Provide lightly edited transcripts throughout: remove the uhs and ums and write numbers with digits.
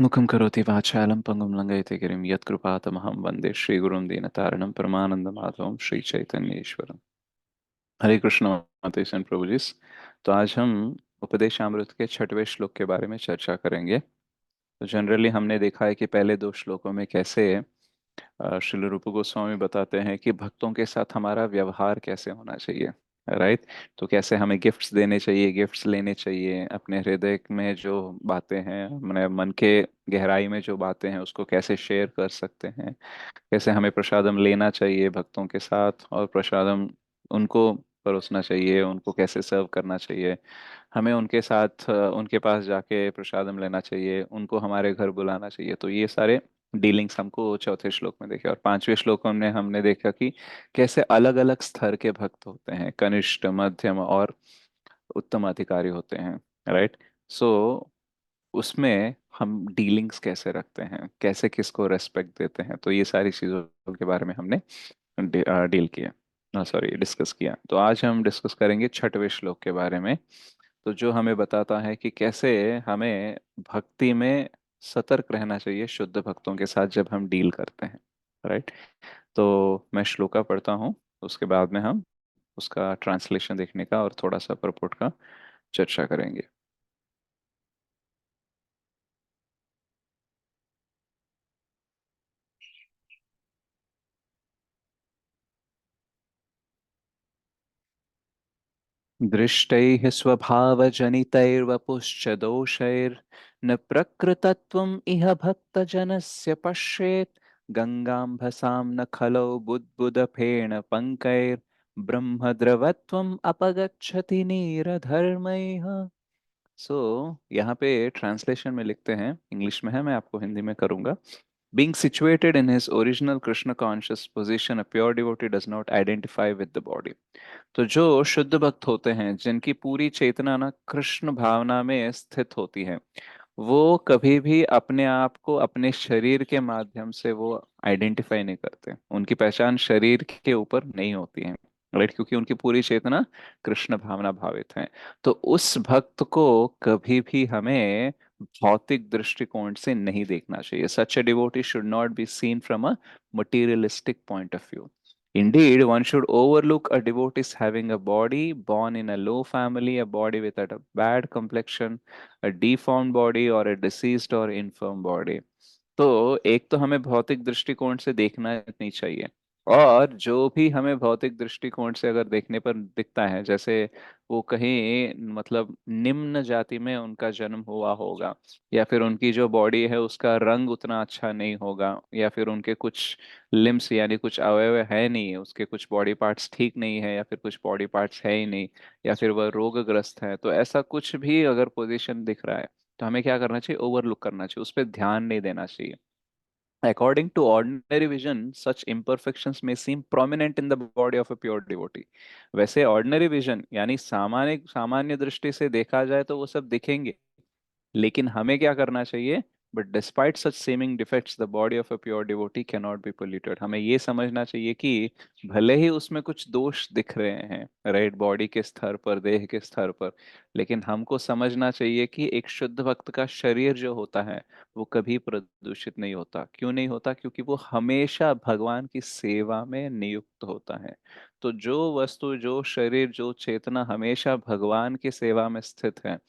मुखं करोति वाचालं पङ्गुं लङ्घयति गिरिं यत्कृपातमहं वन्दे श्रीगुरुं दीनतारिणं परमानन्दमाधवं श्रीचैतन्येश्वरम्। हरे कृष्ण माता सन प्रभु जी। तो आज हम उपदेशामृत के 6वें श्लोक के बारे में चर्चा करेंगे। तो जनरली हमने देखा है कि पहले दो श्लोकों में कैसे श्रील रूप गोस्वामी बताते हैं कि भक्तों के साथ हमारा व्यवहार कैसे होना चाहिए। राइट। तो कैसे हमें गिफ्ट्स देने चाहिए, गिफ्ट्स लेने चाहिए, अपने हृदय में जो बातें हैं, अपने मन के गहराई में जो बातें हैं उसको कैसे शेयर कर सकते हैं, कैसे हमें प्रसादम लेना चाहिए भक्तों के साथ और प्रसादम उनको परोसना चाहिए, उनको कैसे सर्व करना चाहिए, हमें उनके साथ उनके पास जाके प्रसादम लेना चाहिए, उनको हमारे घर बुलाना चाहिए। तो ये सारे डीलिंग्स हमको चौथे श्लोक में देखे। और पांचवें श्लोक में हमने देखा कि कैसे अलग अलग स्तर के भक्त होते हैं, कनिष्ठ, मध्यम और उत्तम अधिकारी होते हैं। राइट। सो उसमें हम डीलिंग्स कैसे रखते हैं, कैसे किसको रेस्पेक्ट देते हैं, तो ये सारी चीजों के बारे में हमने डील किया, सॉरी डिस्कस किया। तो आज हम डिस्कस करेंगे 6वें श्लोक के बारे में। तो जो हमें बताता है कि कैसे हमें भक्ति में सतर्क रहना चाहिए शुद्ध भक्तों के साथ जब हम डील करते हैं। राइट। तो मैं श्लोका पढ़ता हूँ, उसके बाद में हम उसका ट्रांसलेशन देखने का और थोड़ा सा प्रपुट का चर्चा करेंगे। दृष्टैः स्वभावजनितैर्वपुश्च दोषैर्न प्रकृतत्वम् इह भक्तजनस्य पश्येत्। गङ्गाम्भसां न खलौ बुद्बुदफेन पङ्कैर्ब्रह्मद्रवत्वम् अपगच्छति नीरधर्मैः। सो यहाँ पे ट्रांसलेशन में लिखते हैं, इंग्लिश में है, मैं आपको हिंदी में करूंगा। Being situated in his original Krishna conscious position, a pure devotee does not identify with the body. तो जो शुद्ध भक्त होते हैं, जिनकी पूरी चेतना ना कृष्ण भावना में स्थित होती है, वो कभी भी अपने आप को अपने शरीर के माध्यम से वो आइडेंटिफाई नहीं करते, उनकी पहचान शरीर के ऊपर नहीं होती है। राइट। क्योंकि उनकी पूरी चेतना कृष्ण भावना भावित है। तो उस भक्त को कभी भी हमें भौतिक दृष्टिकोण से नहीं देखना चाहिए। Such a devotee should not be seen from a materialistic point of view. Indeed, one should overlook a devotee having a body born in a low family, a body with a bad complexion, a deformed body, or a diseased or infirm body. तो एक तो हमें भौतिक दृष्टिकोण से देखना नहीं चाहिए। और जो भी हमें भौतिक दृष्टिकोण से अगर देखने पर दिखता है, जैसे वो कहीं मतलब निम्न जाति में उनका जन्म हुआ होगा, या फिर उनकी जो बॉडी है उसका रंग उतना अच्छा नहीं होगा, या फिर उनके कुछ लिम्स यानी कुछ अवयव है नहीं, उसके कुछ बॉडी पार्ट्स ठीक नहीं है, या फिर कुछ बॉडी पार्ट्स है ही नहीं, या फिर वह रोगग्रस्त है, तो ऐसा कुछ भी अगर पोजीशन दिख रहा है तो हमें क्या करना चाहिए? ओवरलुक करना चाहिए, उस पर ध्यान नहीं देना चाहिए। According to ordinary vision, such imperfections may seem prominent in the body of a pure devotee. वैसे ordinary vision यानी सामान्य सामान्य दृष्टि से देखा जाए तो वो सब दिखेंगे, लेकिन हमें क्या करना चाहिए? But despite such seeming defects the body of a pure devotee can not B polluted. हमें ये समझना चाहिए कि भले ही उसमें कुछ दोष दिख रहे हैं, राइट, बॉडी के स्तर पर, देह के स्तर पर, लेकिन हमको समझना चाहिए कि एक शुद्ध भक्त का शरीर जो होता है वो कभी प्रदूषित नहीं होता। क्यों नहीं होता? क्योंकि वो हमेशा भगवान की सेवा में नियुक्त होता है। तो जो वस्तु, जो शरीर, जो चेतना हमेशा भगवान की सेवा में स्थित है,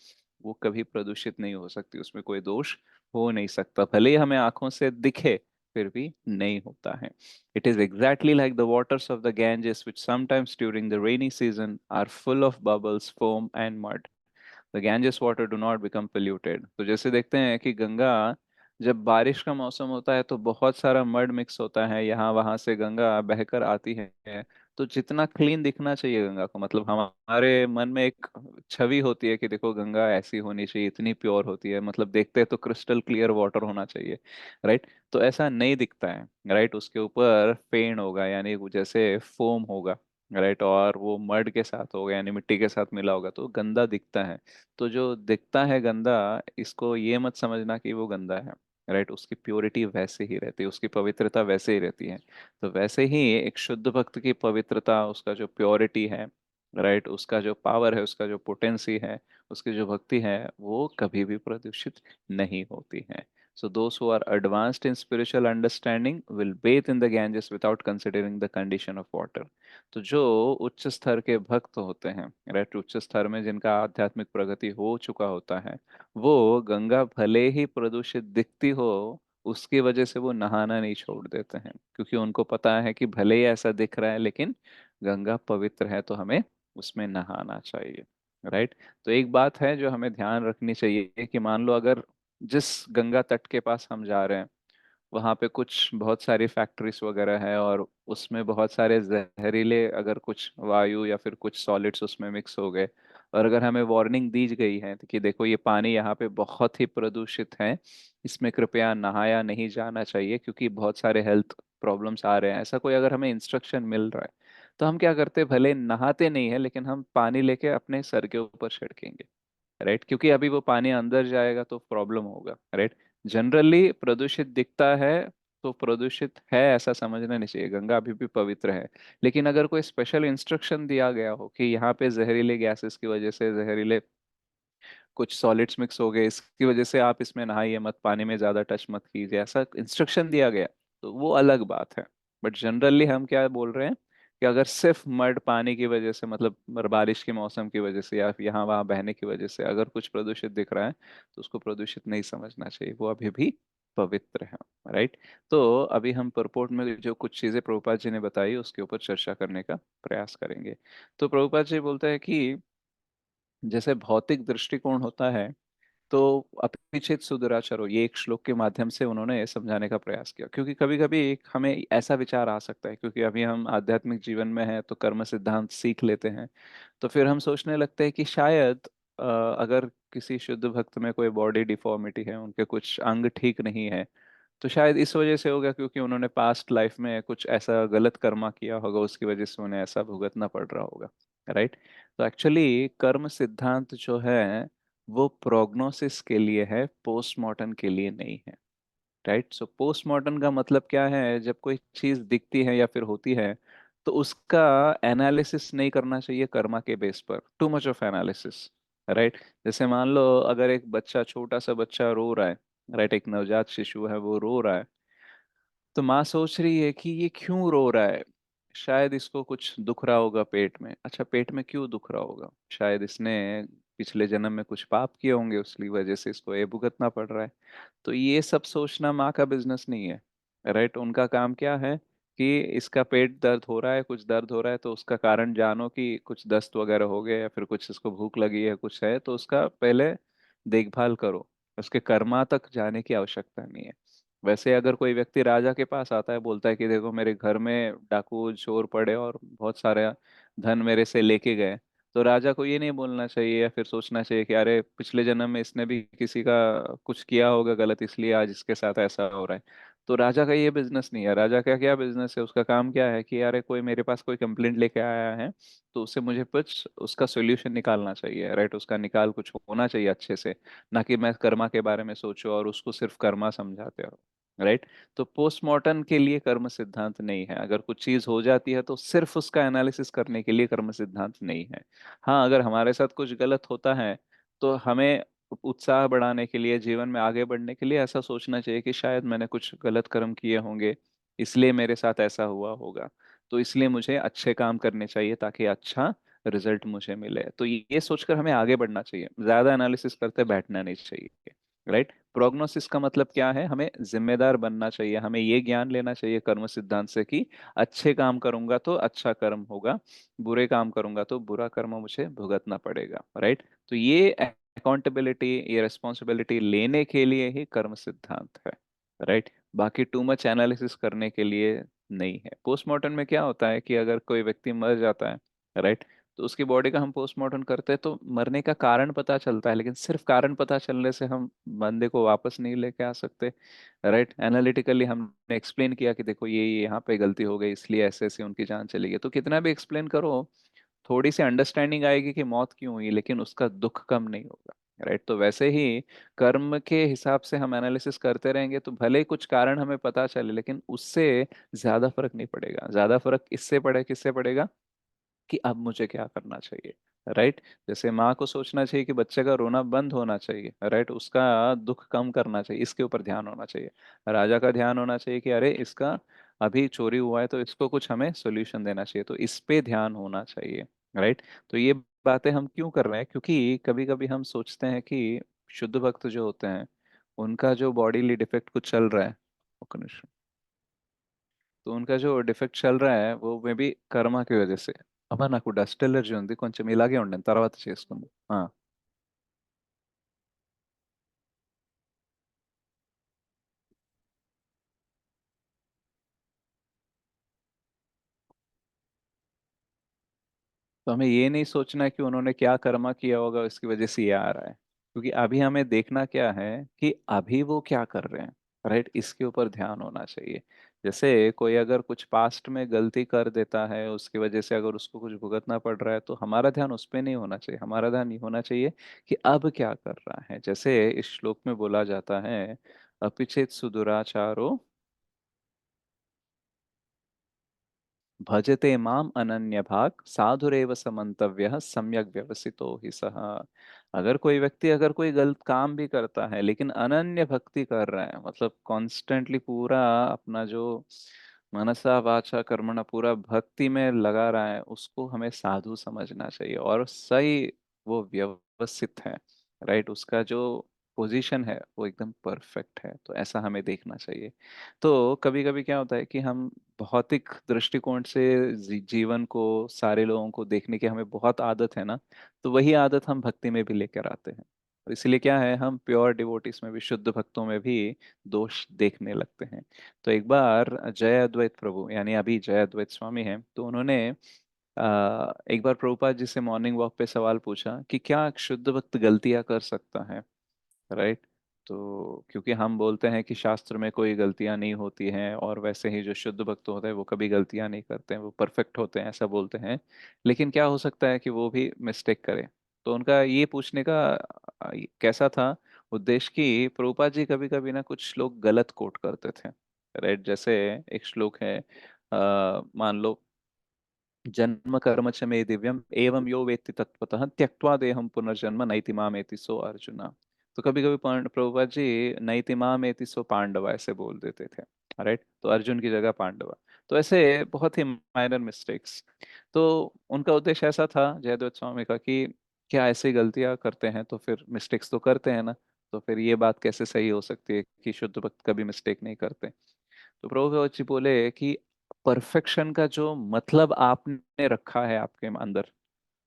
वो कभी प्रदूषित नहीं हो सकती, उसमें कोई दोष हो नहीं सकता, भले ही हमें आंखों से दिखे फिर भी नहीं होता है। It is exactly like the waters of the Ganges, which sometimes during the rainy season are full of bubbles, foam and mud. The Ganges water do not become polluted. तो जैसे देखते हैं कि गंगा, जब बारिश का मौसम होता है तो बहुत सारा मड मिक्स होता है, यहाँ वहां से गंगा बहकर आती है। तो जितना क्लीन दिखना चाहिए गंगा को, मतलब हमारे मन में एक छवि होती है कि देखो गंगा ऐसी होनी चाहिए, इतनी प्योर होती है, मतलब देखते हैं तो क्रिस्टल क्लियर वाटर होना चाहिए। राइट। तो ऐसा नहीं दिखता है। राइट। उसके ऊपर फेन होगा यानी वो जैसे फोम होगा। राइट। और वो मड के साथ होगा यानी मिट्टी के साथ मिला होगा तो गंदा दिखता है। तो जो दिखता है गंदा, इसको ये मत समझना कि वो गंदा है। राइट। उसकी प्योरिटी वैसे ही रहती है, उसकी पवित्रता वैसे ही रहती है। तो वैसे ही एक शुद्ध भक्त की पवित्रता, उसका जो प्योरिटी है, राइट, उसका जो पावर है, उसका जो पोटेंसी है, उसकी जो भक्ति है, वो कभी भी प्रदूषित नहीं होती है। So those who are advanced in spiritual understanding will bathe in the Ganges without considering the condition of water. तो जो उच्च स्तर के भक्त होते हैं, राइट, उच्च स्तर में जिनका आध्यात्मिक प्रगति हो चुका होता है, वो गंगा भले ही प्रदूषित दिखती हो, उसकी वजह से वो नहाना नहीं छोड़ देते हैं, क्योंकि उनको पता है कि भले ही ऐसा दिख रहा है लेकिन गंगा पवित्र है, तो हमें उसमें नहाना चाहिए। राइट। तो एक बात है जो हमें ध्यान रखनी चाहिए कि मान लो अगर जिस गंगा तट के पास हम जा रहे हैं, वहां पे कुछ बहुत सारी फैक्ट्रीज वगैरह है और उसमें बहुत सारे जहरीले अगर कुछ वायु या फिर कुछ सॉलिड्स उसमें मिक्स हो गए, और अगर हमें वार्निंग दी गई है तो कि देखो ये पानी यहाँ पे बहुत ही प्रदूषित है, इसमें कृपया नहाया नहीं जाना चाहिए क्योंकि बहुत सारे हेल्थ प्रॉब्लम्स आ रहे हैं, ऐसा कोई अगर हमें इंस्ट्रक्शन मिल रहा है, तो हम क्या करते हैं, भले नहाते नहीं है लेकिन हम पानी लेके अपने सर के ऊपर छिड़केंगे। राइट, क्योंकि अभी वो पानी अंदर जाएगा तो प्रॉब्लम होगा। राइट। जनरली प्रदूषित दिखता है तो प्रदूषित है ऐसा समझना नहीं चाहिए, गंगा अभी भी पवित्र है। लेकिन अगर कोई स्पेशल इंस्ट्रक्शन दिया गया हो कि यहाँ पे जहरीले गैसेस की वजह से जहरीले कुछ सॉलिड्स मिक्स हो गए, इसकी वजह से आप इसमें नहाइए मत, पानी में ज्यादा टच मत कीजिए, ऐसा इंस्ट्रक्शन दिया गया तो वो अलग बात है। बट जनरली हम क्या बोल रहे हैं कि अगर सिर्फ मड पानी की वजह से, मतलब बारिश के मौसम की वजह से या यहाँ वहाँ बहने की वजह से अगर कुछ प्रदूषित दिख रहा है, तो उसको प्रदूषित नहीं समझना चाहिए, वो अभी भी पवित्र है। राइट। तो अभी हम परपोर्ट में जो कुछ चीजें प्रभुपाद जी ने बताई उसके ऊपर चर्चा करने का प्रयास करेंगे। तो प्रभुपाद जी बोलते हैं कि जैसे भौतिक दृष्टिकोण होता है, तो अपिच्छेद सुदुराचारो, ये एक श्लोक के माध्यम से उन्होंने समझाने का प्रयास किया, क्योंकि कभी कभी एक हमें ऐसा विचार आ सकता है, क्योंकि अभी हम आध्यात्मिक जीवन में हैं तो कर्म सिद्धांत सीख लेते हैं, तो फिर हम सोचने लगते हैं कि शायद अगर किसी शुद्ध भक्त में कोई बॉडी डिफॉर्मिटी है, उनके कुछ अंग ठीक नहीं है, तो शायद इस वजह से होगा क्योंकि उन्होंने पास्ट लाइफ में कुछ ऐसा गलत कर्मा किया होगा, उसकी वजह से उन्हें ऐसा भुगतना पड़ रहा होगा। राइट। तो एक्चुअली कर्म सिद्धांत जो है वो प्रोग्नोसिस के लिए है, पोस्टमार्टम के लिए नहीं है। राइट। सो पोस्टमार्टम का मतलब क्या है, जब कोई चीज दिखती है या फिर होती है तो उसका एनालिसिस नहीं करना चाहिए कर्मा के बेस पर, too much of analysis. Right. जैसे मान लो अगर एक बच्चा, छोटा सा बच्चा रो रहा है, राइट, एक नवजात शिशु है वो रो रहा है, तो माँ सोच रही है कि ये क्यों रो रहा है, शायद इसको कुछ दुख रहा होगा पेट में। अच्छा, पेट में क्यों दुख रहा होगा, शायद इसने पिछले जन्म में कुछ पाप किए होंगे, उसकी वजह से इसको ये भुगतना पड़ रहा है। तो ये सब सोचना माँ का बिजनेस नहीं है। राइट। उनका काम क्या है कि इसका पेट दर्द हो रहा है, कुछ दर्द हो रहा है, तो उसका कारण जानो कि कुछ दस्त वगैरह हो गया या फिर कुछ इसको भूख लगी है, कुछ है, तो उसका पहले देखभाल करो, उसके कर्मा तक जाने की आवश्यकता नहीं है। वैसे अगर कोई व्यक्ति राजा के पास आता है, बोलता है कि देखो मेरे घर में डाकू चोर पड़े और बहुत सारा धन मेरे से लेके गए, तो राजा को ये नहीं बोलना चाहिए या फिर सोचना चाहिए कि अरे पिछले जन्म में इसने भी किसी का कुछ किया होगा गलत, इसलिए आज इसके साथ ऐसा हो रहा है। तो राजा का ये बिजनेस नहीं है। राजा का क्या बिजनेस है, उसका काम क्या है कि अरे कोई मेरे पास कोई कंप्लेंट लेके आया है, तो उससे मुझे कुछ उसका सोल्यूशन निकालना चाहिए। राइट। उसका निकाल कुछ होना चाहिए अच्छे से, ना कि मैं कर्मा के बारे में सोचूं और उसको सिर्फ कर्मा समझाते रहो। राइट। तो पोस्टमार्टम के लिए कर्म सिद्धांत नहीं है, अगर कुछ चीज हो जाती है तो सिर्फ उसका एनालिसिस करने के लिए कर्म सिद्धांत नहीं है। हाँ, अगर हमारे साथ कुछ गलत होता है तो हमें उत्साह बढ़ाने के लिए, जीवन में आगे बढ़ने के लिए ऐसा सोचना चाहिए कि शायद मैंने कुछ गलत कर्म किए होंगे, इसलिए मेरे साथ ऐसा हुआ होगा, तो इसलिए मुझे अच्छे काम करने चाहिए ताकि अच्छा रिजल्ट मुझे मिले। तो ये सोचकर हमें आगे बढ़ना चाहिए, ज्यादा एनालिसिस करते बैठना नहीं चाहिए। राइट। प्रोग्नोसिस का मतलब क्या है, हमें जिम्मेदार बनना चाहिए, हमें ये ज्ञान लेना चाहिए कर्म सिद्धांत से कि अच्छे काम करूंगा तो अच्छा कर्म होगा, बुरे काम करूंगा तो बुरा कर्म मुझे भुगतना पड़ेगा। राइट। तो ये अकाउंटेबिलिटी, ये रिस्पॉन्सिबिलिटी लेने के लिए ही कर्म सिद्धांत है। राइट। बाकी टू मच एनालिसिस करने के लिए नहीं है। पोस्टमार्टम में क्या होता है कि अगर कोई व्यक्ति मर जाता है, राइट, तो उसकी बॉडी का हम पोस्टमार्टम करते हैं तो मरने का कारण पता चलता है, लेकिन सिर्फ कारण पता चलने से हम बंदे को वापस नहीं लेके आ सकते। राइट। एनालिटिकली हमने एक्सप्लेन किया कि देखो ये यहाँ पे गलती हो गई, इसलिए ऐसे ऐसे उनकी जान चली गई, तो कितना भी एक्सप्लेन करो थोड़ी सी अंडरस्टैंडिंग आएगी कि मौत क्यों हुई, लेकिन उसका दुख कम नहीं होगा। राइट। तो वैसे ही कर्म के हिसाब से हम एनालिसिस करते रहेंगे तो भले ही कुछ कारण हमें पता चले, लेकिन उससे ज्यादा फर्क नहीं पड़ेगा। ज्यादा फर्क इससे पड़े, किससे पड़ेगा कि अब मुझे क्या करना चाहिए। राइट। जैसे माँ को सोचना चाहिए कि बच्चे का रोना बंद होना चाहिए, राइट, उसका दुख कम करना चाहिए, इसके ऊपर ध्यान होना चाहिए। राजा का ध्यान होना चाहिए कि अरे इसका अभी चोरी हुआ है तो इसको कुछ हमें सोल्यूशन देना चाहिए, तो इस पे ध्यान होना चाहिए। राइट। तो ये बातें हम क्यों कर रहे हैं, क्योंकि कभी कभी हम सोचते हैं कि शुद्ध भक्त जो होते हैं उनका जो बॉडीली डिफेक्ट कुछ चल रहा है, तो उनका जो डिफेक्ट चल रहा है वो मे बी कर्मा की वजह से। అమ్మ నాకు డస్ట్ ఎలర్జీ ఉంది కొంచెం ఇలాగే ఉండండి తర్వాత చేసుకుందాం तो हमें ये नहीं सोचना है कि उन्होंने क्या कर्मा किया होगा इसकी वजह से ये आ रहा है, क्योंकि अभी हमें देखना क्या है कि अभी वो क्या कर रहे हैं। राइट, इसके ऊपर ध्यान होना चाहिए। जैसे कोई अगर कुछ पास्ट में गलती कर देता है उसकी वजह से अगर उसको कुछ भुगतना पड़ रहा है तो हमारा ध्यान उस पर नहीं होना चाहिए, हमारा ध्यान ये होना चाहिए कि अब क्या कर रहा है। जैसे इस श्लोक में बोला जाता है, अपिचेत सुदुराचारो भजते माम अनन्य भाग साधुरेव समन्तव्य सम्यक व्यवसितो ही सह। अगर कोई व्यक्ति अगर कोई गलत काम भी करता है लेकिन अनन्य भक्ति कर रहा है, मतलब कॉन्स्टेंटली पूरा अपना जो मनसा वाचा कर्मणा पूरा भक्ति में लगा रहा है, उसको हमें साधु समझना चाहिए और सही वो व्यवस्थित है। राइट, उसका जो पोजीशन है वो एकदम परफेक्ट है, तो ऐसा हमें देखना चाहिए। तो कभी कभी क्या होता है कि हम भौतिक दृष्टिकोण से जीवन को, सारे लोगों को देखने की हमें बहुत आदत है ना, तो वही आदत हम भक्ति में भी लेकर आते हैं। और इसलिए क्या है, हम प्योर डिवोटीज में भी, शुद्ध भक्तों में भी दोष देखने लगते हैं। तो एक बार जय अद्वैत प्रभु, यानी अभी जय अद्वैत स्वामी हैं, तो उन्होंने एक बार प्रभुपाद जी से मॉर्निंग वॉक पे सवाल पूछा कि क्या शुद्ध भक्त गलतियां कर सकता है। राइट। तो क्योंकि हम बोलते हैं कि शास्त्र में कोई गलतियां नहीं होती हैं, और वैसे ही जो शुद्ध भक्त होते हैं वो कभी गलतियां नहीं करते हैं, वो परफेक्ट होते हैं ऐसा बोलते हैं। लेकिन क्या हो सकता है कि वो भी मिस्टेक करें। तो उनका ये पूछने का कैसा था उद्देश्य, कि प्रभुपाद जी कभी कभी ना कुछ श्लोक गलत कोट करते थे। राइट। जैसे एक श्लोक है, मान लो, जन्म कर्म च मे दिव्यम एवं यो वेत्ति तत्वतः त्यक्त्वा देहम पुनर्जन्म नैति मामेति सो अर्जुना। तो कभी कभी प्रभुपाद जी नैति मामेति सो पांडवा ऐसे बोल देते थे। राइट, तो अर्जुन की जगह पांडवा। तो ऐसे बहुत ही माइनर मिस्टेक्स। तो उनका उद्देश्य ऐसा था जयदेव स्वामी का कि क्या ऐसे गलतियां करते हैं तो फिर मिस्टेक्स तो करते हैं ना, तो फिर ये बात कैसे सही हो सकती है कि शुद्ध भक्त कभी मिस्टेक नहीं करते। तो प्रभु जी बोले कि परफेक्शन का जो मतलब आपने रखा है आपके अंदर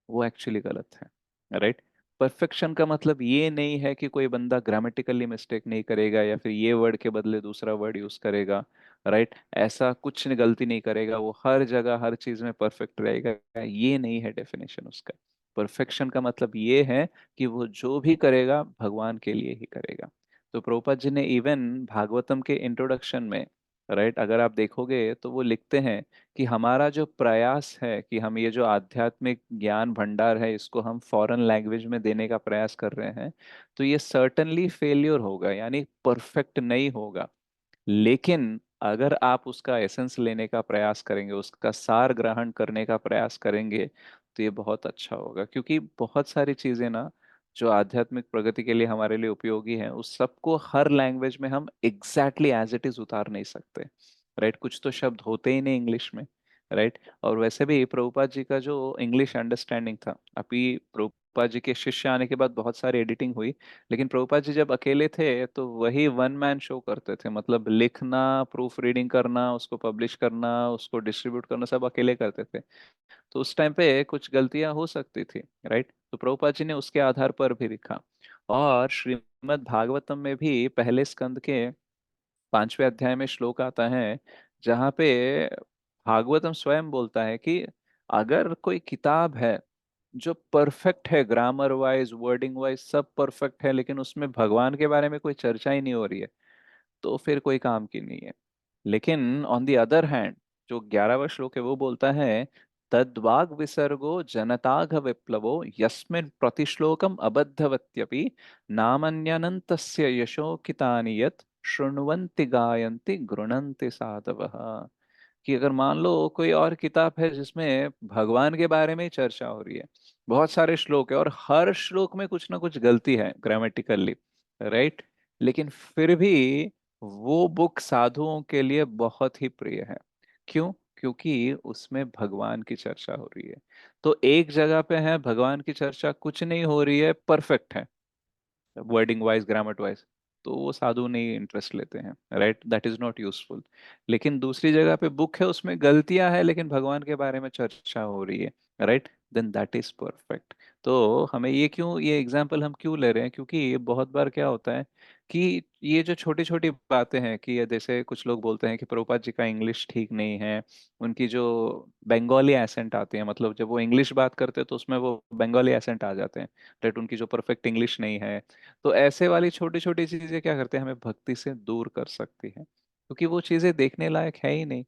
वो एक्चुअली गलत है। राइट। परफेक्शन का मतलब ये नहीं है कि कोई बंदा ग्रामेटिकली मिस्टेक नहीं करेगा या फिर ये वर्ड के बदले दूसरा वर्ड यूज करेगा। राइट, ऐसा कुछ गलती नहीं करेगा, वो हर जगह हर चीज में परफेक्ट रहेगा, ये नहीं है डेफिनेशन उसका। परफेक्शन का मतलब ये है कि वो जो भी करेगा भगवान के लिए ही करेगा। तो प्रभुपाद जी ने इवन भागवतम के इंट्रोडक्शन में, राइट, अगर आप देखोगे तो वो लिखते हैं कि हमारा जो प्रयास है कि हम ये जो आध्यात्मिक ज्ञान भंडार है इसको हम फॉरेन लैंग्वेज में देने का प्रयास कर रहे हैं, तो ये सर्टनली फेल्योर होगा, यानी परफेक्ट नहीं होगा। लेकिन अगर आप उसका एसेंस लेने का प्रयास करेंगे, उसका सार ग्रहण करने का प्रयास करेंगे, तो ये बहुत अच्छा होगा। क्योंकि बहुत सारी चीजें ना जो आध्यात्मिक प्रगति के लिए हमारे लिए उपयोगी हैं, उस सबको हर लैंग्वेज में हम एग्जैक्टली एज इट इज उतार नहीं सकते। राइट, कुछ तो शब्द होते ही नहीं इंग्लिश में। राइट। और वैसे भी प्रभुपाद जी का जो इंग्लिश अंडरस्टैंडिंग था, अभी प्रभुपाद जी के शिष्य आने के बाद बहुत सारी एडिटिंग हुई, लेकिन प्रभुपाद जी जब अकेले थे तो वही वन मैन शो करते थे, मतलब लिखना, प्रूफ रीडिंग करना, उसको पब्लिश करना, उसको डिस्ट्रीब्यूट करना, सब अकेले करते थे। तो उस टाइम पे कुछ गलतियां हो सकती थी। राइट, तो प्रभुपाद जी ने उसके आधार पर भी लिखा। और श्रीमद् भागवतम में भी पहले स्कंद के 5वें अध्याय में श्लोक आता है जहाँ पे भागवतम स्वयं बोलता है कि अगर कोई किताब है जो परफेक्ट है, ग्रामर वाइज, वर्डिंग वाइज सब परफेक्ट है, लेकिन उसमें भगवान के बारे में कोई चर्चा ही नहीं हो रही है, तो फिर कोई काम की नहीं है। लेकिन ऑन द अदर हैंड जो 11वां श्लोक है वो बोलता है, तद्वाग विसर्गो जनताघ विप्लवो यस्मिन् प्रतिश्लोकम अबद्धवत्यपि नामन्यनन्तस्य यशोकितानि यत् शृण्वन्ति गायन्ति गृणन्ति साधवः। कि अगर मान लो कोई और किताब है जिसमें भगवान के बारे में ही चर्चा हो रही है, बहुत सारे श्लोक है और हर श्लोक में कुछ ना कुछ गलती है ग्रामेटिकली, राइट। लेकिन फिर भी वो बुक साधुओं के लिए बहुत ही प्रिय है। क्यों? क्योंकि उसमें भगवान की चर्चा हो रही है। तो एक जगह पे है भगवान की चर्चा, कुछ नहीं हो रही है, परफेक्ट है वर्डिंग वाइज, ग्रामर वाइज, तो वो साधु नहीं इंटरेस्ट लेते हैं, right, that is not useful. लेकिन दूसरी जगह पे बुक है, उसमें गलतियां है लेकिन भगवान के बारे में चर्चा हो रही है, right, then that is perfect. तो हमें ये क्यों, ये एग्जाम्पल हम क्यों ले रहे हैं? क्योंकि ये बहुत बार क्या होता है कि ये जो छोटी छोटी बातें हैं, कि ये जैसे कुछ लोग बोलते हैं कि प्रभुपाद जी का इंग्लिश ठीक नहीं है, उनकी जो बंगाली एसेंट आती है, मतलब जब वो इंग्लिश बात करते हैं तो उसमें वो बंगाली एसेंट आ जाते हैं, राइट, उनकी जो परफेक्ट इंग्लिश नहीं है। तो ऐसे वाली छोटी छोटी चीजें क्या करते हैं, हमें भक्ति से दूर कर सकती हैं, क्योंकि वो चीजें देखने लायक है ही नहीं,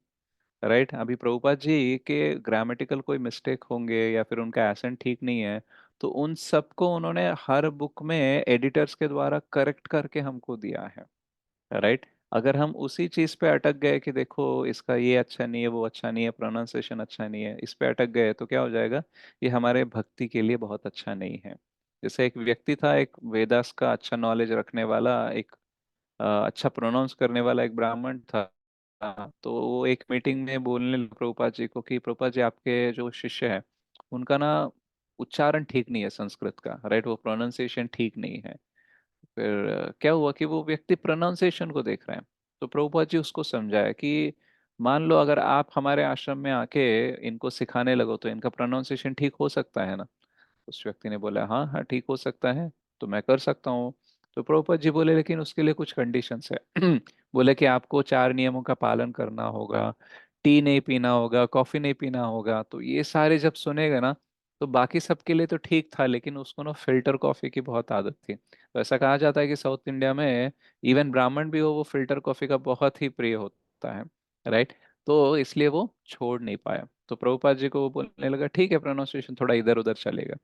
राइट। अभी प्रभुपाद जी के ग्रामेटिकल कोई मिस्टेक होंगे या फिर उनका एसेंट ठीक नहीं है, तो उन सबको उन्होंने हर बुक में एडिटर्स के द्वारा करेक्ट करके हमको दिया है, राइट। अगर हम उसी चीज पे अटक गए कि देखो इसका ये अच्छा नहीं है, वो अच्छा नहीं है, प्रोनाउंसिएशन अच्छा नहीं है, इस पे अटक गए, तो क्या हो जाएगा, ये हमारे भक्ति के लिए बहुत अच्छा नहीं है। जैसे एक व्यक्ति था, एक वेदास का अच्छा नॉलेज रखने वाला, एक अच्छा प्रोनाउंस करने वाला एक ब्राह्मण था। तो वो एक मीटिंग में बोलने लगा प्रभुपाद जी को कि प्रभुपाद जी, आपके जो शिष्य है उनका ना उच्चारण ठीक नहीं है संस्कृत का, राइट, वो प्रोनाउंसिएशन ठीक नहीं है। फिर क्या हुआ कि वो व्यक्ति प्रोनाउंसिएशन को देख रहे हैं। तो प्रभुपाद जी उसको समझाया कि मान लो अगर आप हमारे आश्रम में आके इनको सिखाने लगो तो इनका प्रोनाउंसिएशन ठीक हो सकता है ना? उस व्यक्ति ने बोला हाँ हाँ ठीक हो सकता है, तो मैं कर सकता हूँ। तो प्रभुपाद जी बोले लेकिन उसके लिए कुछ कंडीशंस है। बोले कि आपको 4 नियमों का पालन करना होगा, टी नहीं पीना होगा, कॉफी नहीं पीना होगा। तो ये सारे जब सुनेगा ना, तो बाकी सबके लिए तो ठीक था, लेकिन उसको ना फिल्टर कॉफी की बहुत आदत थी। तो ऐसा कहा जाता है कि साउथ इंडिया में इवन ब्राह्मण भी हो, वो फिल्टर कॉफी का बहुत ही प्रिय होता है, राइट। तो इसलिए वो छोड़ नहीं पाया। तो प्रभुपाद जी को वो बोलने लगा ठीक है, प्रोनाउंसिएशन थोड़ा इधर उधर चलेगा।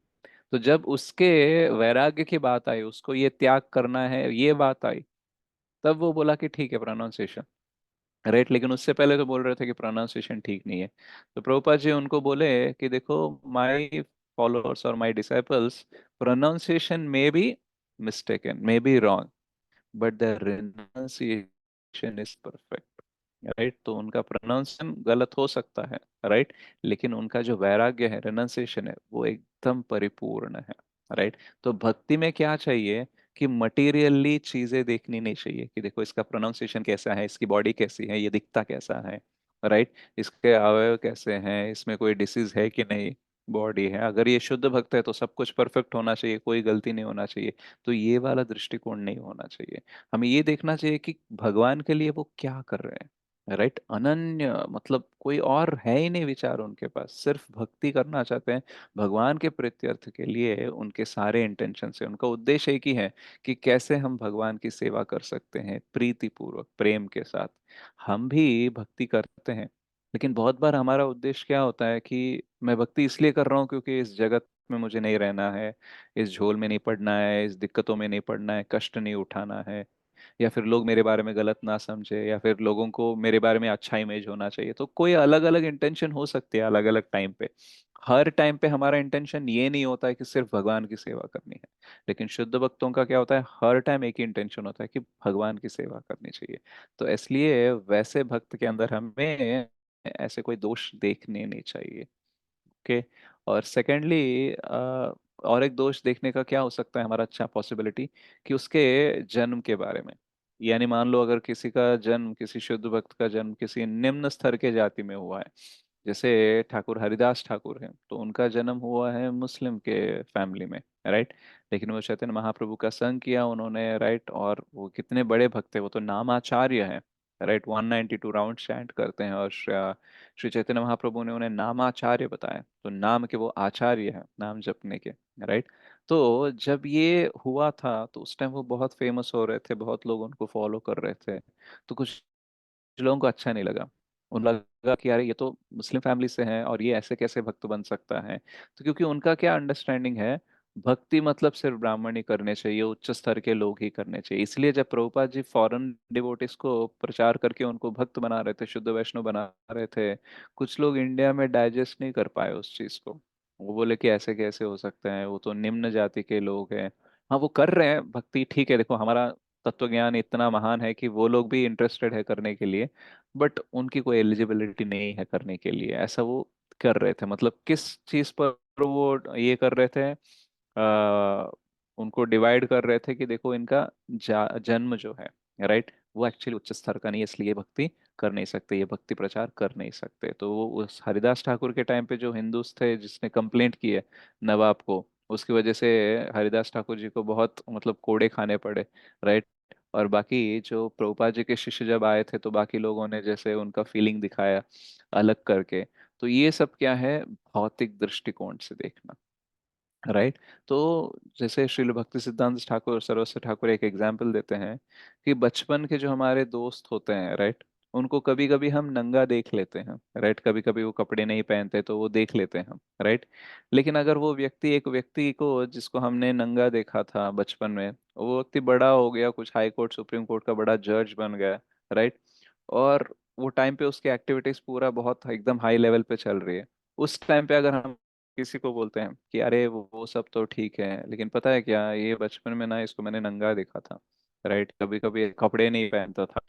तो जब उसके वैराग्य की बात आई, उसको ये त्याग करना है, ये बात आई, तब वो बोला कि ठीक है प्रोनाउंसिएशन, राइट। लेकिन उससे पहले तो बोल रहे थे कि प्रोनाउंसिएशन ठीक नहीं है। तो प्रभुपाद जी उनको बोले कि देखो, माय फॉलोअर्स और माय डिसाइपल्स, प्रोनाउंसिएशन में B mistaken, may be wrong, but the renunciation is perfect, right. तो उनका प्रोनाउंसिएशन गलत हो सकता है, राइट, लेकिन उनका जो वैराग्य है, रिनाउंसिएशन है, वो एकदम परिपूर्ण है, राइट। तो भक्ति में क्या चाहिए कि मटेरियली चीजें देखनी नहीं चाहिए, कि देखो इसका प्रोनाउंसिएशन कैसा है, इसकी बॉडी कैसी है, ये दिखता कैसा है, राइट, इसके अवयव कैसे हैं, इसमें कोई डिसीज है कि नहीं, बॉडी है, अगर ये शुद्ध भक्त है तो सब कुछ परफेक्ट होना चाहिए, कोई गलती नहीं होना चाहिए। तो ये वाला दृष्टिकोण नहीं होना चाहिए। हमें ये देखना चाहिए कि भगवान के लिए वो क्या कर रहे हैं, राइट, अनन्य, मतलब कोई और है ही नहीं विचार उनके पास, सिर्फ भक्ति करना चाहते हैं। भगवान के प्रीत्यर्थ के लिए उनके सारे इंटेंशन से, उनका उद्देश्य एक ही है कि कैसे हम भगवान की सेवा कर सकते हैं प्रीति पूर्वक, प्रेम के साथ। हम भी भक्ति करते हैं, लेकिन बहुत बार हमारा उद्देश्य क्या होता है कि मैं भक्ति इसलिए कर रहा हूँ क्योंकि इस जगत में मुझे नहीं रहना है, इस झोल में नहीं पड़ना है, इस दिक्कतों में नहीं पड़ना है, कष्ट नहीं उठाना है, या फिर लोग मेरे बारे में गलत ना समझे, या फिर लोगों को मेरे बारे में अच्छा इमेज होना चाहिए। तो कोई अलग अलग इंटेंशन हो सकती है अलग अलग टाइम पे। हर टाइम पे हमारा इंटेंशन ये नहीं होता है कि सिर्फ भगवान की सेवा करनी है। लेकिन शुद्ध भक्तों का क्या होता है, हर टाइम एक ही इंटेंशन होता है कि भगवान की सेवा करनी चाहिए। तो इसलिए वैसे भक्त के अंदर हमें ऐसे कोई दोष देखने नहीं चाहिए। ओके। और सेकेंडली, और एक दोष देखने का क्या हो सकता है हमारा, अच्छा पॉसिबिलिटी, कि उसके जन्म के बारे में। यानी मान लो अगर किसी का जन्म, किसी शुद्ध भक्त का जन्म किसी निम्न स्तर के जाति में हुआ है, जैसे ठाकुर हरिदास ठाकुर हैं, तो उनका जन्म हुआ है मुस्लिम के फैमिली में, राइट। लेकिन वो चैतन्य महाप्रभु का संग किया उन्होंने, राइट, और वो कितने बड़े भक्त है, वो तो नामाचार्य हैं, राइट, 192 राउंड चैंट करते हैं, और श्री चैतन्य महाप्रभु ने उन्हें नामाचार्य बताया, तो नाम के वो आचार्य हैं नाम जपने के, राइट। तो जब ये हुआ था तो उस टाइम वो बहुत फेमस हो रहे थे, बहुत लोग उनको फॉलो कर रहे थे। तो कुछ लोगों को अच्छा नहीं लगा, उन लगा कि यार ये तो मुस्लिम फैमिली से है और ये ऐसे कैसे भक्त बन सकता है। तो क्योंकि उनका क्या अंडरस्टैंडिंग है, भक्ति मतलब सिर्फ ब्राह्मण ही करने चाहिए, उच्च स्तर के लोग ही करने चाहिए। इसलिए जब प्रभुपाद जी फॉरेन डिवोटिस को प्रचार करके उनको भक्त बना रहे थे, शुद्ध वैष्णव बना रहे थे, कुछ लोग इंडिया में डाइजेस्ट नहीं कर पाए उस चीज को, वो बोले कि ऐसे कैसे हो सकते हैं, वो तो निम्न जाति के लोग हैं। हाँ वो कर रहे हैं भक्ति, ठीक है, देखो हमारा तत्व ज्ञान इतना महान है कि वो लोग भी इंटरेस्टेड है करने के लिए, बट उनकी कोई एलिजिबिलिटी नहीं है करने के लिए, ऐसा वो कर रहे थे। मतलब किस चीज पर वो ये कर रहे थे, उनको डिवाइड कर रहे थे कि देखो इनका जन्म जो है, राइट, वो एक्चुअली उच्च स्तर का नहीं है, इसलिए ये भक्ति कर नहीं सकते, ये भक्ति प्रचार कर नहीं सकते। तो वो उस हरिदास ठाकुर के टाइम पे जो हिंदूस थे जिसने कंप्लेंट की है नवाब को, उसकी वजह से हरिदास ठाकुर जी को बहुत मतलब कोड़े खाने पड़े, राइट। और बाकी जो प्रभुपाद जी के शिष्य जब आए थे तो बाकी लोगों ने जैसे उनका फीलिंग दिखाया अलग करके। तो ये सब क्या है, भौतिक दृष्टिकोण से देखना, राइट। तो जैसे श्रील भक्ति सिद्धांत ठाकुर सरस्वती ठाकुर एक एग्जाम्पल देते हैं कि बचपन के जो हमारे दोस्त होते हैं, राइट, उनको कभी कभी हम नंगा देख लेते हैं, राइट, कभी कभी वो कपड़े नहीं पहनते तो वो देख लेते हैं हम, राइट। लेकिन अगर वो व्यक्ति, एक व्यक्ति को जिसको हमने नंगा देखा था बचपन में, वो व्यक्ति बड़ा हो गया, कुछ हाई कोर्ट सुप्रीम कोर्ट का बड़ा जज बन गया, राइट, और वो टाइम पे उसकी एक्टिविटीज पूरा बहुत एकदम हाई लेवल पे चल रही है, उस टाइम पे अगर हम किसी को बोलते हैं कि अरे वो सब तो ठीक है, लेकिन पता है क्या, ये बचपन में ना इसको मैंने नंगा देखा था, राइट, कभी कभी कपड़े नहीं पहनता था,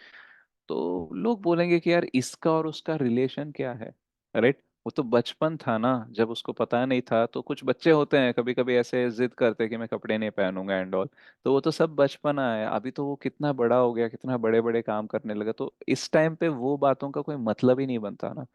तो लोग बोलेंगे कि यार इसका और उसका रिलेशन क्या है, राइट। वो तो बचपन था ना, जब उसको पता नहीं था। तो कुछ बच्चे होते हैं कभी कभी ऐसे जिद करते हैं कि मैं कपड़े नहीं पहनूंगा एंड ऑल, तो वो तो सब बचपना है, अभी तो वो कितना बड़ा हो गया, कितना बड़े बड़े काम करने लगा, तो इस टाइम पे वो बातों का कोई मतलब ही नहीं बनता ना।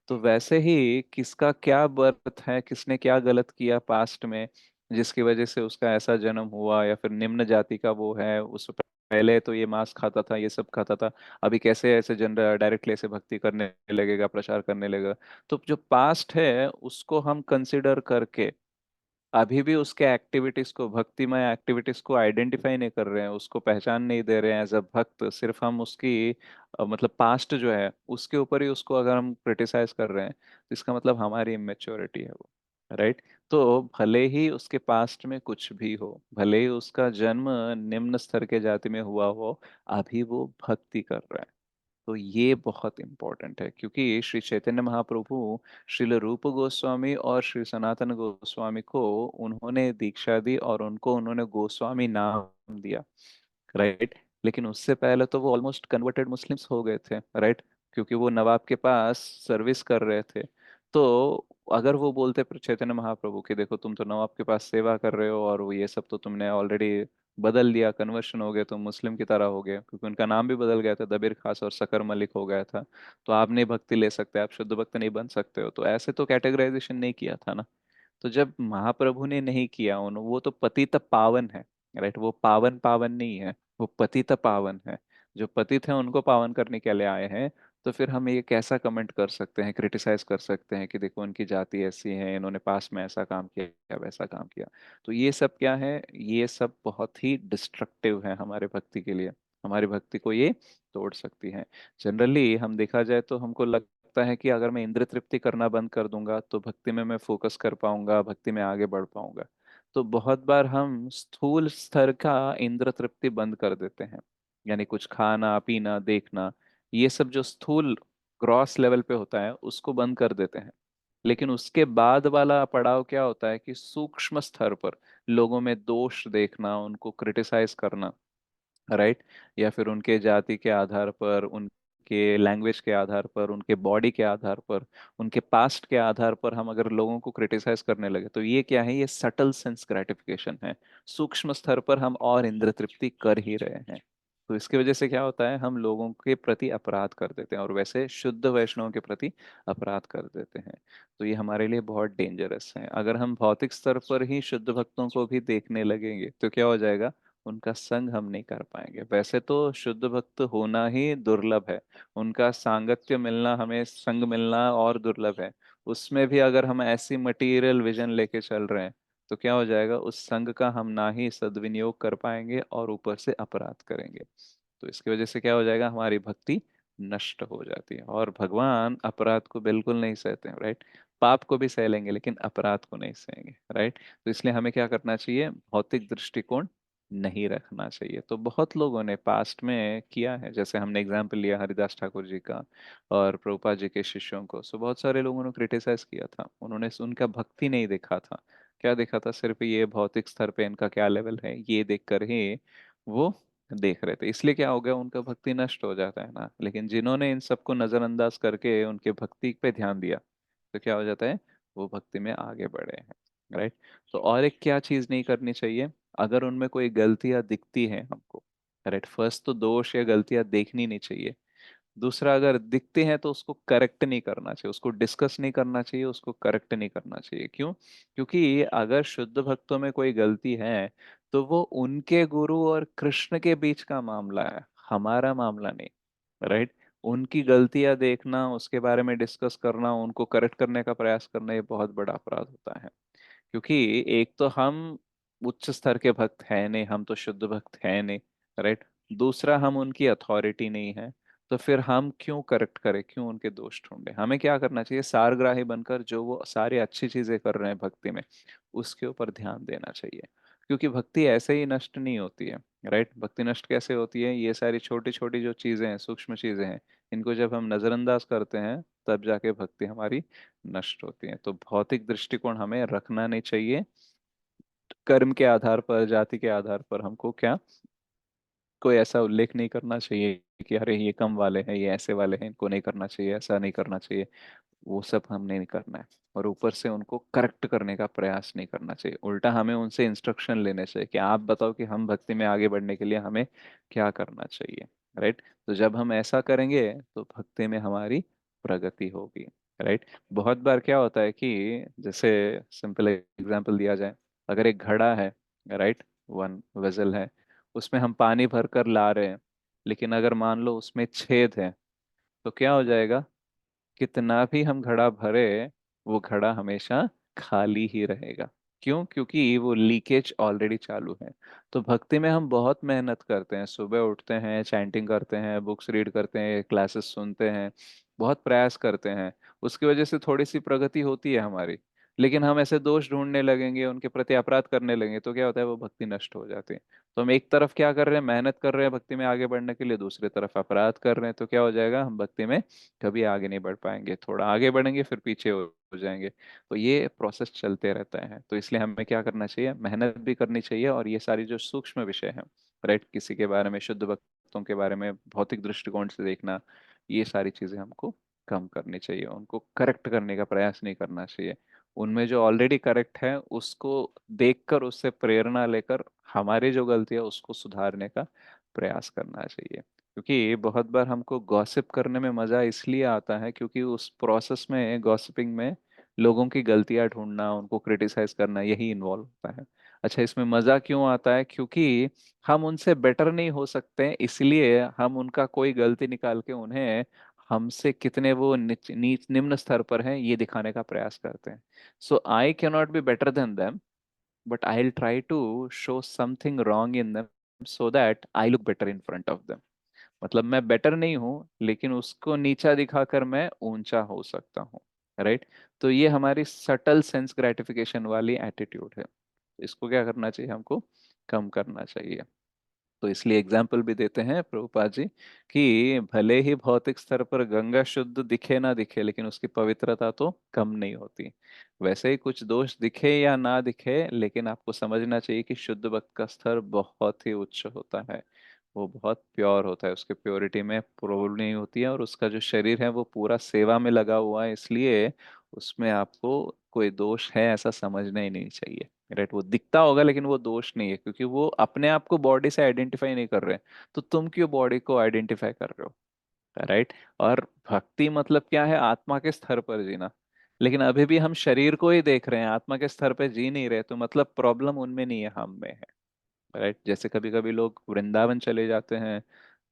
तो वैसे ही किसका क्या बर्थ है, किसने क्या गलत किया पास्ट में, जिसकी वजह से उसका ऐसा जन्म हुआ, या फिर निम्न जाति का वो है, उस पहले तो ये मांस खाता था, ये सब खाता था, अभी कैसे ऐसे जनरल डायरेक्टली ऐसे भक्ति करने लगेगा, प्रचार करने लगेगा। तो जो पास्ट है उसको हम कंसिडर करके अभी भी उसके एक्टिविटीज को, भक्तिमय एक्टिविटीज को आइडेंटिफाई नहीं कर रहे हैं, उसको पहचान नहीं दे रहे हैं एज अ भक्त, सिर्फ हम उसकी मतलब पास्ट जो है उसके ऊपर ही उसको अगर हम क्रिटिसाइज कर रहे हैं, तो इसका मतलब हमारी इमेच्योरिटी है वो, राइट। तो भले ही उसके पास्ट में कुछ भी हो, भले ही उसका जन्म निम्न स्तर के जाति में हुआ हो, अभी वो भक्ति कर रहा है। तो ये बहुत इंपॉर्टेंट है, क्योंकि श्री चैतन्य महाप्रभु श्रील रूप गोस्वामी और श्री सनातन गोस्वामी को उन्होंने दीक्षा दी और उनको उन्होंने गोस्वामी नाम दिया, राइट। लेकिन उससे पहले तो वो ऑलमोस्ट कन्वर्टेड मुस्लिम्स हो गए थे, राइट, क्योंकि वो नवाब के पास सर्विस कर रहे थे। तो अगर वो बोलते चैतन्य महाप्रभु कि देखो तुम तो नवाब के पास सेवा कर रहे हो और वो ये सब तो तुमने ऑलरेडी बदल दिया, कन्वर्शन हो गए, तुम मुस्लिम की तरह हो गए, क्योंकि उनका नाम भी बदल गया था, दबीर खास और सकर मलिक हो गया था, तो आप नहीं भक्ति ले सकते, आप शुद्ध भक्त नहीं बन सकते हो, तो ऐसे तो कैटेगराइजेशन नहीं किया था ना। तो जब महाप्रभु ने नहीं किया, उन वो तो पतित पावन है, राइट, वो पावन पावन नहीं है, वो पतित पावन है। जो पतित हैं उनको पावन करने के लिए आए हैं। तो फिर हम ये कैसा कमेंट कर सकते हैं, क्रिटिसाइज कर सकते हैं कि देखो उनकी जाति ऐसी है, इन्होंने पास में ऐसा काम किया, वैसा काम किया। तो ये सब क्या है, ये सब बहुत ही डिस्ट्रक्टिव है हमारे भक्ति के लिए, हमारी भक्ति को ये तोड़ सकती है। जनरली हम देखा जाए तो हमको लगता है कि अगर मैं इंद्र तृप्ति करना बंद कर दूंगा तो भक्ति में मैं फोकस कर पाऊंगा, भक्ति में आगे बढ़ पाऊंगा। तो बहुत बार हम स्थूल स्तर का इंद्र तृप्ति बंद कर देते हैं, यानी कुछ खाना पीना देखना, ये सब जो स्थूल ग्रॉस लेवल पे होता है उसको बंद कर देते हैं। लेकिन उसके बाद वाला पड़ाव क्या होता है कि सूक्ष्म स्तर पर लोगों में दोष देखना, उनको क्रिटिसाइज करना, राइट, या फिर उनके जाति के आधार पर, उनके लैंग्वेज के आधार पर, उनके बॉडी के आधार पर, उनके पास्ट के आधार पर हम अगर लोगों को क्रिटिसाइज करने लगे, तो ये क्या है, ये सटल सेंस ग्रेटिफिकेशन है। सूक्ष्म स्तर पर हम और इंद्र तृप्ति कर ही रहे हैं। तो इसकी वजह से क्या होता है, हम लोगों के प्रति अपराध कर देते हैं, और वैसे शुद्ध वैष्णव के प्रति अपराध कर देते हैं। तो ये हमारे लिए बहुत डेंजरस है। अगर हम भौतिक स्तर पर ही शुद्ध भक्तों को भी देखने लगेंगे तो क्या हो जाएगा, उनका संग हम नहीं कर पाएंगे। वैसे तो शुद्ध भक्त होना ही दुर्लभ है, उनका सांगत्य मिलना, हमें संग मिलना और दुर्लभ है। उसमें भी अगर हम ऐसी मटेरियल विजन लेके चल रहे हैं तो क्या हो जाएगा, उस संग का हम ना ही सदविनियोग कर पाएंगे और ऊपर से अपराध करेंगे। तो इसकी वजह से क्या हो जाएगा, हमारी भक्ति नष्ट हो जाती है। और भगवान अपराध को बिल्कुल नहीं सहते हैं, राइट। पाप को भी सह लेंगे लेकिन अपराध को नहीं सहेंगे, राइट। तो इसलिए हमें क्या करना चाहिए, भौतिक दृष्टिकोण नहीं रखना चाहिए। तो बहुत लोगों ने पास्ट में किया है, जैसे हमने एग्जाम्पल लिया हरिदास ठाकुर जी का और प्रभुपाद जी के शिष्यों को। सो बहुत सारे लोगों ने क्रिटिसाइज किया था, उन्होंने उनका भक्ति नहीं देखा था। क्या देखा था? सिर्फ ये भौतिक स्तर पे इनका क्या लेवल है ये देखकर ही वो देख रहे थे, इसलिए क्या हो गया, उनका भक्ति नष्ट हो जाता है ना। लेकिन जिन्होंने इन सबको नजरअंदाज करके उनके भक्ति पे ध्यान दिया, तो क्या हो जाता है, वो भक्ति में आगे बढ़े हैं। राइट। तो और एक क्या चीज नहीं करनी चाहिए, अगर उनमें कोई गलतियां दिखती हैं हमको, राइट, फर्स्ट तो दोष या गलतियां देखनी नहीं चाहिए। दूसरा, अगर दिखते हैं तो उसको करेक्ट नहीं करना चाहिए, उसको डिस्कस नहीं करना चाहिए, उसको करेक्ट नहीं करना चाहिए। क्यों? क्योंकि अगर शुद्ध भक्तों में कोई गलती है तो वो उनके गुरु और कृष्ण के बीच का मामला है, हमारा मामला नहीं। राइट। उनकी गलतियां देखना, उसके बारे में डिस्कस करना, उनको करेक्ट करने का प्रयास करना, ये बहुत बड़ा अपराध होता है। क्योंकि एक तो हम उच्च स्तर के भक्त हैं नहीं, हम तो शुद्ध भक्त हैं नहीं। राइट। दूसरा, हम उनकी अथॉरिटी नहीं है। तो फिर हम क्यों करेक्ट करें, क्यों उनके दोष ढूंढे? हमें क्या करना चाहिए, सारग्राही बनकर जो वो सारी अच्छी चीजें कर रहे हैं भक्ति में, उसके ऊपर ध्यान देना चाहिए। क्योंकि भक्ति ऐसे ही नष्ट नहीं होती है। राइट। भक्ति नष्ट कैसे होती है? ये सारी छोटी छोटी जो चीजें हैं, सूक्ष्म चीजें हैं, इनको जब हम नजरअंदाज करते हैं, तब जाके भक्ति हमारी नष्ट होती है। तो भौतिक दृष्टिकोण हमें रखना नहीं चाहिए। कर्म के आधार पर, जाति के आधार पर हमको क्या, कोई ऐसा उल्लेख नहीं करना चाहिए कि अरे ये कम वाले हैं, ये ऐसे वाले हैं, इनको नहीं करना चाहिए, ऐसा नहीं करना चाहिए। वो सब हमने नहीं करना है। और ऊपर से उनको करेक्ट करने का प्रयास नहीं करना चाहिए, उल्टा हमें उनसे इंस्ट्रक्शन लेने चाहिए कि आप बताओ कि हम भक्ति में आगे बढ़ने के लिए हमें क्या करना चाहिए। राइट। तो जब हम ऐसा करेंगे तो भक्ति में हमारी प्रगति होगी। राइट। बहुत बार क्या होता है कि जैसे सिंपल एग्जांपल दिया जाए, अगर एक घड़ा है, राइट, वन वेसल है, उसमें हम पानी भर कर ला रहे हैं, लेकिन अगर मान लो उसमें छेद है, तो क्या हो जाएगा, कितना भी हम घड़ा भरे, वो घड़ा हमेशा खाली ही रहेगा। क्यों? क्योंकि वो लीकेज ऑलरेडी चालू है। तो भक्ति में हम बहुत मेहनत करते हैं, सुबह उठते हैं, चैंटिंग करते हैं, बुक्स रीड करते हैं, क्लासेस सुनते हैं, बहुत प्रयास करते हैं, उसकी वजह से थोड़ी सी प्रगति होती है हमारी। लेकिन हम ऐसे दोष ढूंढने लगेंगे, उनके प्रति अपराध करने लगेंगे, तो क्या होता है, वो भक्ति नष्ट हो जाती है। तो हम एक तरफ क्या कर रहे हैं, मेहनत कर रहे हैं भक्ति में आगे बढ़ने के लिए, दूसरी तरफ अपराध कर रहे हैं, तो क्या हो जाएगा, हम भक्ति में कभी आगे नहीं बढ़ पाएंगे, थोड़ा आगे बढ़ेंगे फिर पीछे हो जाएंगे। तो ये प्रोसेस चलते रहता है। तो इसलिए हमें क्या करना चाहिए, मेहनत भी करनी चाहिए, और ये सारी जो सूक्ष्म विषय हैं, राइट, किसी के बारे में, शुद्ध भक्तों के बारे में भौतिक दृष्टिकोण से देखना, ये सारी चीजें हमको कम करनी चाहिए, उनको करेक्ट करने का प्रयास नहीं करना चाहिए। उनमें जो ऑलरेडी करेक्ट है उसको देखकर, उससे प्रेरणा लेकर हमारी जो गलती है उसको सुधारने का प्रयास करना चाहिए। क्योंकि बहुत बार हमको गॉसिप करने में मजा इसलिए आता है क्योंकि उस प्रोसेस में, गॉसिपिंग में, लोगों की गलतियां ढूंढना, उनको क्रिटिसाइज करना, यही इन्वॉल्व होता है। अच्छा, इसमें मजा क्यों आता है? क्योंकि हम उनसे बेटर नहीं हो सकते, इसलिए हम उनका कोई गलती निकाल के उन्हें हमसे कितने वो नीच नीच निम्न स्तर पर हैं ये दिखाने का प्रयास करते हैं। So I can not be better than them, but I will try to show something wrong in them so that I look better in front of them. मतलब मैं बेटर नहीं हूं, लेकिन उसको नीचा दिखाकर मैं ऊंचा हो सकता हूँ। राइट। तो ये हमारी सटल सेंस ग्रेटिफिकेशन वाली एटीट्यूड है, इसको क्या करना चाहिए, हमको कम करना चाहिए। तो इसलिए एग्जाम्पल भी देते हैं प्रभुपाद जी कि भले ही भौतिक स्तर पर गंगा शुद्ध दिखे ना दिखे, लेकिन उसकी पवित्रता तो कम नहीं होती। वैसे ही कुछ दोष दिखे या ना दिखे, लेकिन आपको समझना चाहिए कि शुद्ध भक्त का स्तर बहुत ही उच्च होता है, वो बहुत प्योर होता है, उसके प्योरिटी में प्रॉब्लम नहीं होती है, और उसका जो शरीर है वो पूरा सेवा में लगा हुआ है, इसलिए उसमें आपको कोई दोष है ऐसा समझना ही नहीं चाहिए। राइट। वो दिखता होगा लेकिन वो दोष नहीं है, क्योंकि वो अपने आप को बॉडी से आइडेंटिफाई नहीं कर रहे, तो तुम क्यों बॉडी को आइडेंटिफाई कर रहे हो? राइट। और भक्ति मतलब क्या है, आत्मा के स्तर पर जीना। लेकिन अभी भी हम शरीर को ही देख रहे हैं, आत्मा के स्तर पर जी नहीं रहे, तो मतलब प्रॉब्लम उनमें नहीं है, हम में है। राइट। जैसे कभी कभी लोग वृंदावन चले जाते हैं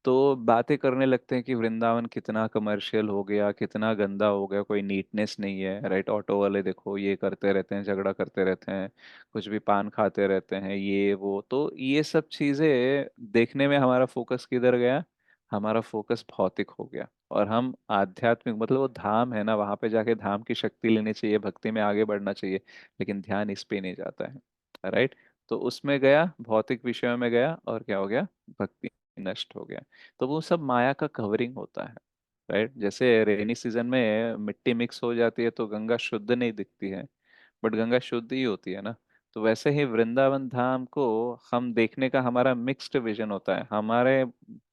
तो बातें करने लगते हैं कि वृंदावन कितना कमर्शियल हो गया, कितना गंदा हो गया, कोई नीटनेस नहीं है। राइट। ऑटो वाले देखो ये करते रहते हैं, झगड़ा करते रहते हैं, कुछ भी पान खाते रहते हैं, ये वो। तो ये सब चीजें देखने में हमारा फोकस किधर गया, हमारा फोकस भौतिक हो गया, और हम आध्यात्मिक, मतलब वो धाम है ना, वहां पे जाके धाम की शक्ति लेनी चाहिए, भक्ति में आगे बढ़ना चाहिए, लेकिन ध्यान इस पे नहीं जाता है। राइट। तो उसमें गया, भौतिक विषयों में गया, और क्या हो गया, भक्ति नष्ट हो गया। तो वो सब माया का कवरिंग होता है। राइट, जैसे रेनी सीजन में मिट्टी मिक्स हो जाती है तो गंगा शुद्ध नहीं दिखती है, बट गंगा शुद्ध ही होती है ना। तो वैसे ही वृंदावन धाम को हम देखने का हमारा मिक्स्ड विजन होता है। हमारे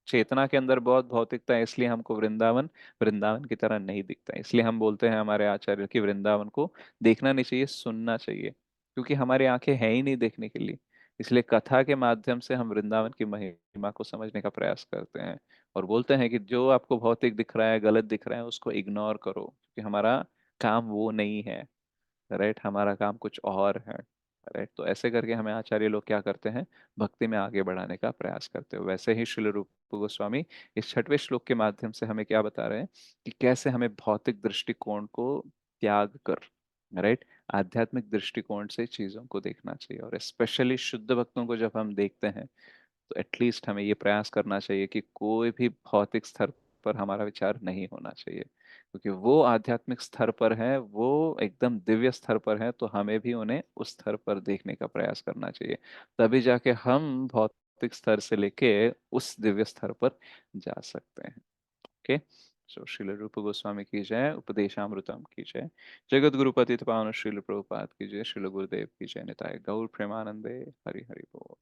चेतना के अंदर बहुत भौतिकता है, इसलिए हमको वृंदावन वृंदावन की तरह नहीं दिखता है। इसलिए हम बोलते हैं हमारे आचार्य कि वृंदावन को देखना नहीं चाहिए, सुनना चाहिए, क्योंकि हमारी आंखें हैं ही नहीं देखने के लिए। इसलिए कथा के माध्यम से हम वृंदावन की महिमा को समझने का प्रयास करते हैं, और बोलते हैं कि जो आपको भौतिक दिख रहा है, गलत दिख रहा है, उसको इग्नोर करो, क्योंकि हमारा काम वो नहीं है। राइट, हमारा काम कुछ और है। राइट, तो ऐसे करके हमें आचार्य लोग क्या करते हैं, भक्ति में आगे बढ़ाने का प्रयास करते हैं। वैसे ही श्रील रूप गोस्वामी इस 6वें श्लोक के माध्यम से हमें क्या बता रहे हैं, कि कैसे हमें भौतिक दृष्टिकोण को त्याग कर, राइट, आध्यात्मिक दृष्टिकोण से चीजों को देखना चाहिए। और स्पेशली शुद्ध भक्तों को जब हम देखते हैं, तो एटलीस्ट हमें ये प्रयास करना चाहिए कि कोई भी भौतिक स्तर पर हमारा विचार नहीं होना चाहिए, क्योंकि वो आध्यात्मिक स्तर पर है, वो एकदम दिव्य स्तर पर है, तो हमें भी उन्हें उस स्तर पर देखने का प्रयास करना चाहिए। तभी जाके हम भौतिक स्तर से लेके उस दिव्य स्तर पर जा सकते हैं। ओके। सो श्रील रूप गोस्वामी की जय, उपदेशामृतम की जय, जगत गुरु पतित पावन श्रील प्रभुपाद की जय, श्रील गुरुदेव की जय, निताय गौर प्रेमानंदे, हरि हरि बोल।